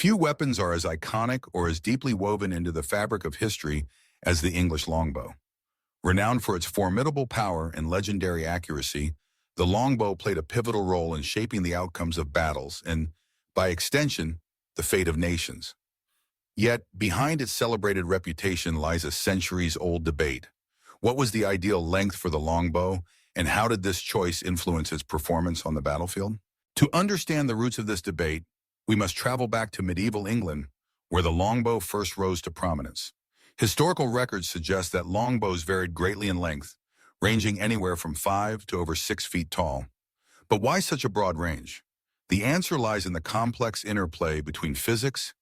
Few weapons are as iconic or as deeply woven into the fabric of history as the English longbow. Renowned for its formidable power and legendary accuracy, the longbow played a pivotal role in shaping the outcomes of battles and, by extension, the fate of nations. Yet, behind its celebrated reputation lies a centuries-old debate. What was the ideal length for the longbow, and how did this choice influence its performance on the battlefield? To understand the roots of this debate, we must travel back to medieval England, where the longbow first rose to prominence. Historical records suggest that longbows varied greatly in length, ranging anywhere from 5 to over 6 feet tall. But why such a broad range? The answer lies in the complex interplay between physics,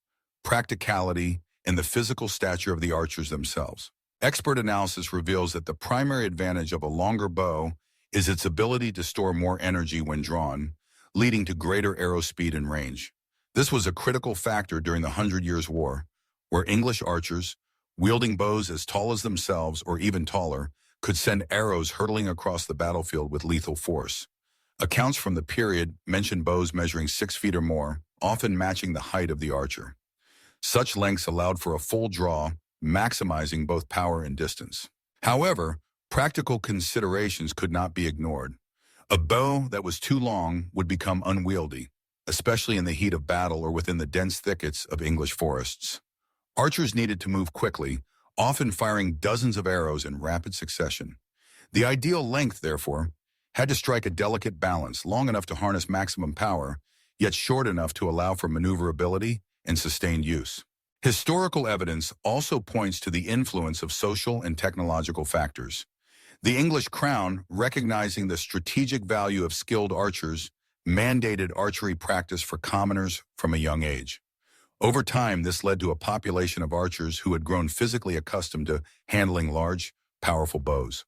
practicality, and the physical stature of the archers themselves. Expert analysis reveals that the primary advantage of a longer bow is its ability to store more energy when drawn, leading to greater arrow speed and range. This was a critical factor during the Hundred Years' War, where English archers, wielding bows as tall as themselves or even taller, could send arrows hurtling across the battlefield with lethal force. Accounts from the period mention bows measuring 6 feet or more, often matching the height of the archer. Such lengths allowed for a full draw, maximizing both power and distance. However, practical considerations could not be ignored. A bow that was too long would become unwieldy, especially in the heat of battle or within the dense thickets of English forests. Archers needed to move quickly, often firing dozens of arrows in rapid succession. The ideal length, therefore, had to strike a delicate balance, long enough to harness maximum power, yet short enough to allow for maneuverability and sustained use. Historical evidence also points to the influence of social and technological factors. The English crown, recognizing the strategic value of skilled archers, mandated archery practice for commoners from a young age. Over time, this led to a population of archers who had grown physically accustomed to handling large, powerful bows.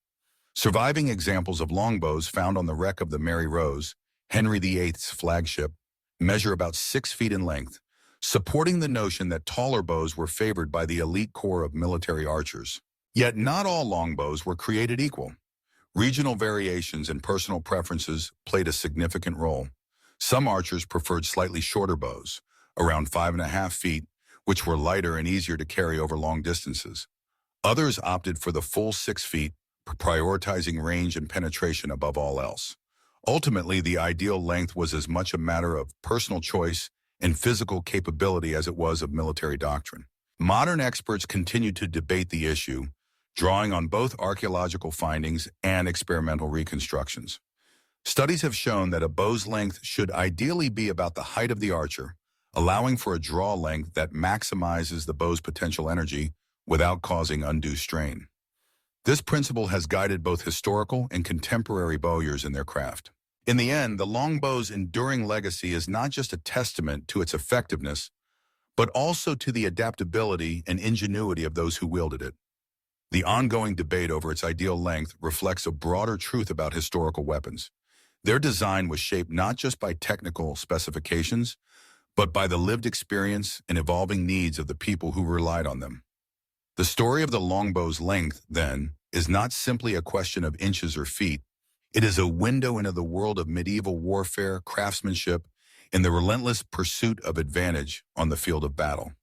Surviving examples of longbows found on the wreck of the Mary Rose, Henry VIII's flagship, measure about 6 feet in length, supporting the notion that taller bows were favored by the elite corps of military archers. Yet not all longbows were created equal. Regional variations and personal preferences played a significant role. Some archers preferred slightly shorter bows, around 5.5 feet, which were lighter and easier to carry over long distances. Others opted for the full 6 feet, prioritizing range and penetration above all else. Ultimately, the ideal length was as much a matter of personal choice and physical capability as it was of military doctrine. Modern experts continue to debate the issue, drawing on both archaeological findings and experimental reconstructions. Studies have shown that a bow's length should ideally be about the height of the archer, allowing for a draw length that maximizes the bow's potential energy without causing undue strain. This principle has guided both historical and contemporary bowyers in their craft. In the end, the longbow's enduring legacy is not just a testament to its effectiveness, but also to the adaptability and ingenuity of those who wielded it. The ongoing debate over its ideal length reflects a broader truth about historical weapons. Their design was shaped not just by technical specifications, but by the lived experience and evolving needs of the people who relied on them. The story of the longbow's length, then, is not simply a question of inches or feet. It is a window into the world of medieval warfare, craftsmanship, and the relentless pursuit of advantage on the field of battle.